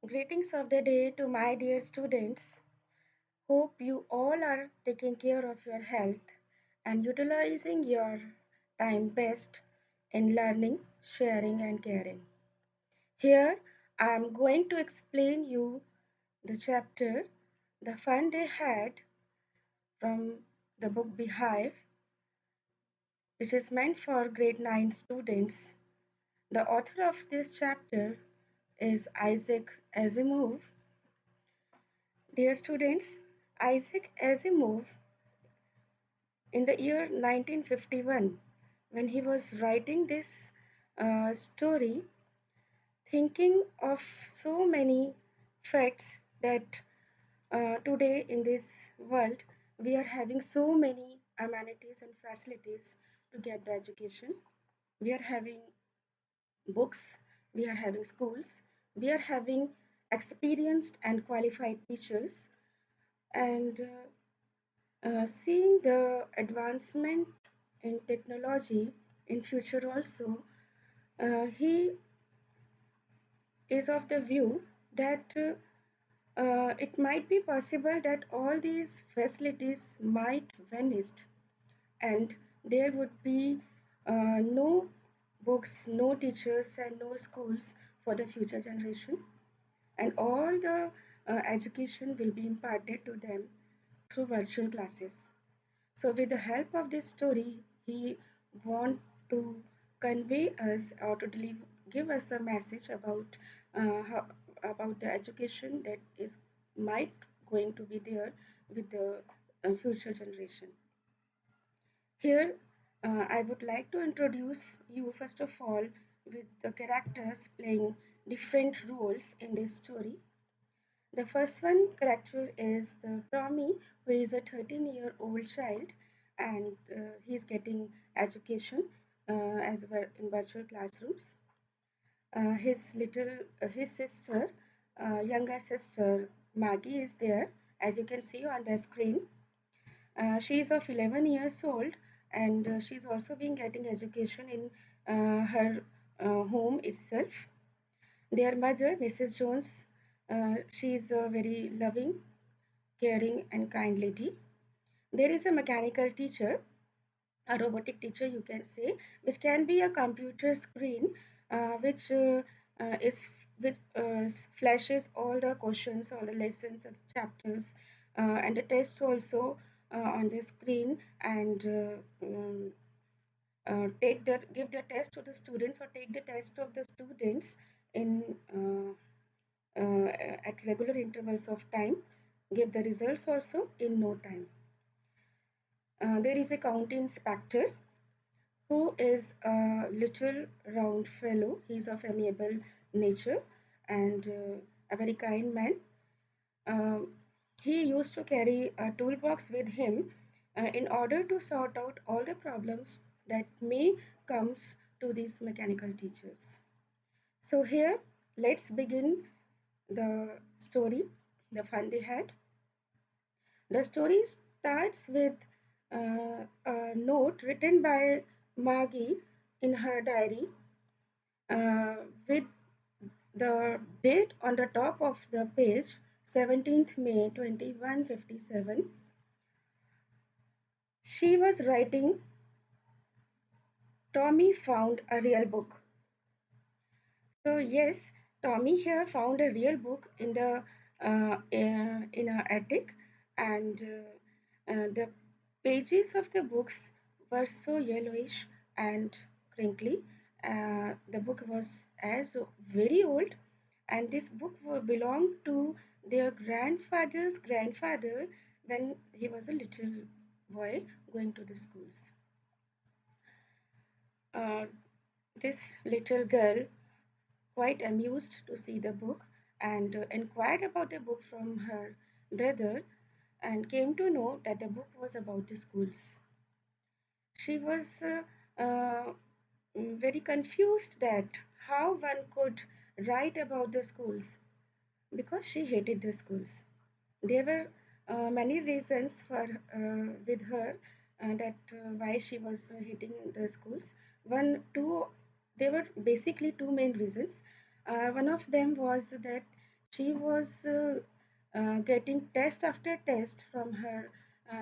Greetings of the day to my dear students. Hope you all are taking care of your health and utilizing your time best in learning, sharing, and caring. Here I am going to explain you the chapter The Fun They Had from the book Beehive, which is meant for grade 9 students. The author of this chapter is Isaac Asimov. Dear students, Isaac Asimov, in the year 1951, when he was writing this story, thinking of so many facts that today in this world we are having so many amenities and facilities to get the education. We are having books, we are having schools, we are having experienced and qualified teachers, and seeing the advancement in technology in future also, he is of the view that it might be possible that all these facilities might vanish and there would be no books, no teachers, and no schools for the future generation, and all the education will be imparted to them through virtual classes. So, with the help of this story, he want to convey us or to give us a message about the education that is might going to be there with the future generation. Here, I would like to introduce you first of all with the characters playing different roles in this story. The first one character is the Tommy, who is a 13-year-old child, and he's getting education in virtual classrooms. His sister, younger sister Maggie, is there, as you can see on the screen. She is of 11 years old, and she's also been getting education in her home itself. Their mother, Mrs. Jones, she is a very loving, caring, and kind lady. There is a mechanical teacher, a robotic teacher, you can say, which can be a computer screen, which is which flashes all the questions, all the lessons and chapters, and the tests also on the screen, and take the give the test to the students or take the test of the students in at regular intervals of time, give the results also in no time. There is a county inspector who is a little round fellow. He is of amiable nature and a very kind man. Um, he used to carry a toolbox with him in order to sort out all the problems that may comes to these mechanical teachers. So here, let's begin the story, the fun they had. The story starts with a note written by Maggie in her diary with the date on the top of the page, 17th May 2157. She was writing, Tommy found a real book. So yes, Tommy here found a real book in the in her attic, and the pages of the books were so yellowish and crinkly. The book was as very old, and this book belonged to their grandfather's grandfather when he was a little boy going to the schools. Uh, this little girl quite amused to see the book and inquired about the book from her brother and came to know that the book was about the schools. She was very confused that how one could write about the schools because she hated the schools. There were many reasons for with her that why she was hating the schools. One, two, there were basically two main reasons. One of them was that She was getting test after test from her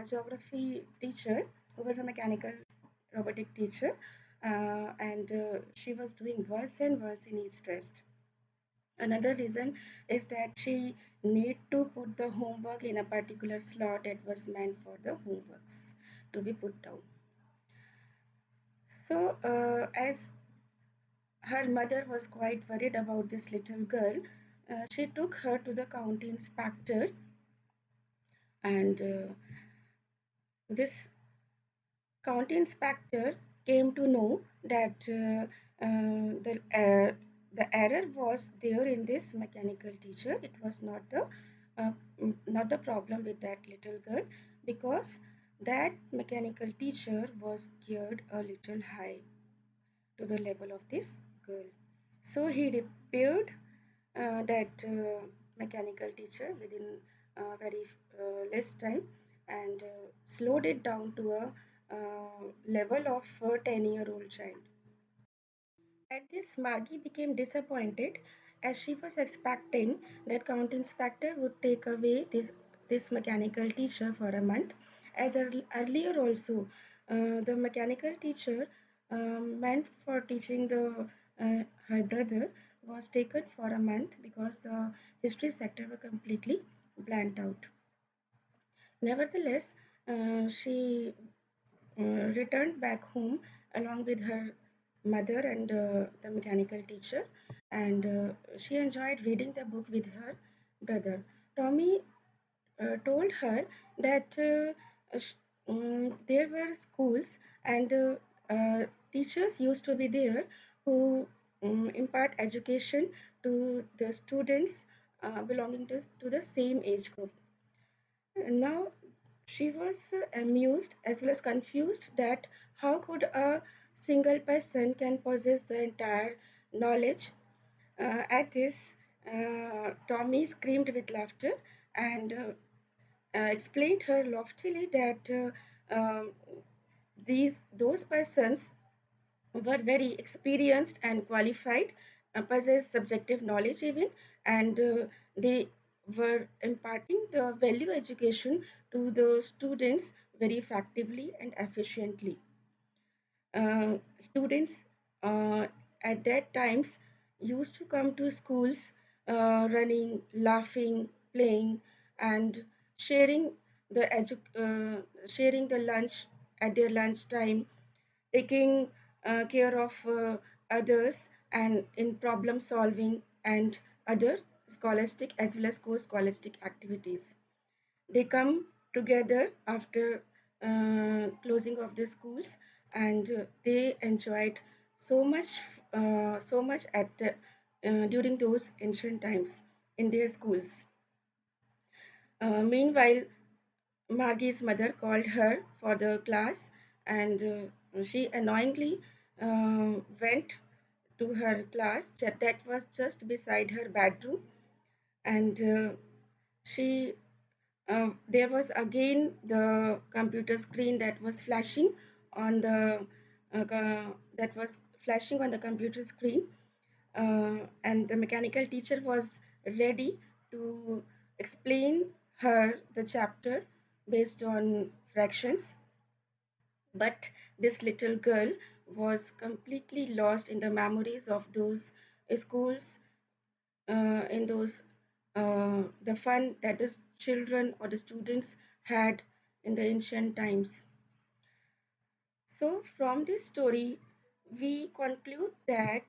geography teacher, who was a mechanical robotic teacher, and she was doing worse and worse in each test. Another reason is that she need to put the homework in a particular slot that was meant for the homeworks to be put down. So, as her mother was quite worried about this little girl, she took her to the county inspector, and this county inspector came to know that the error was there in this mechanical teacher. It was uh, not the problem with that little girl, because that mechanical teacher was geared a little high to the level of this girl. So he repaired that mechanical teacher within very less time, and slowed it down to a level of a 10-year-old child. At this, Margie became disappointed, as she was expecting that county inspector would take away this mechanical teacher for a month. As earlier also, the mechanical teacher meant for teaching her brother was taken for a month because the history sector were completely blanked out. Nevertheless, she returned back home along with her mother and the mechanical teacher, and she enjoyed reading the book with her brother. Tommy told her that there were schools and teachers used to be there who impart education to the students belonging to the same age group. Now she was amused as well as confused that how could a single person can possess the entire knowledge. At this, Tommy screamed with laughter and explained her loftily that those persons were very experienced and qualified, possessed subjective knowledge even, and they were imparting the value education to the students very effectively and efficiently. Students at that times used to come to schools running, laughing, playing, and sharing sharing the lunch at their lunch time, taking care of others and in problem solving and other scholastic as well as co-scholastic activities. They come together after closing of the schools, and they enjoyed so much during those ancient times in their schools. Meanwhile, Margie's mother called her for the class, and she annoyingly went to her class that was just beside her bedroom, and she there was again the computer screen that was flashing on the that was flashing on the computer screen, and the mechanical teacher was ready to explain her the chapter based on fractions, but this little girl was completely lost in the memories of those schools, in those the fun that the children or the students had in the ancient times. So from this story we conclude that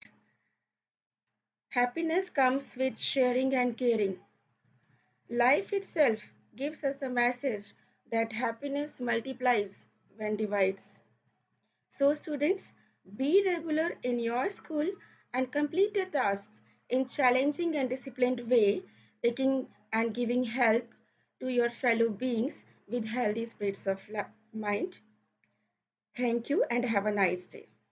happiness comes with sharing and caring. Life itself gives us a message that happiness multiplies when divides. So, students, be regular in your school and complete the tasks in challenging and disciplined way, taking and giving help to your fellow beings with healthy spirits of mind. Thank you and have a nice day.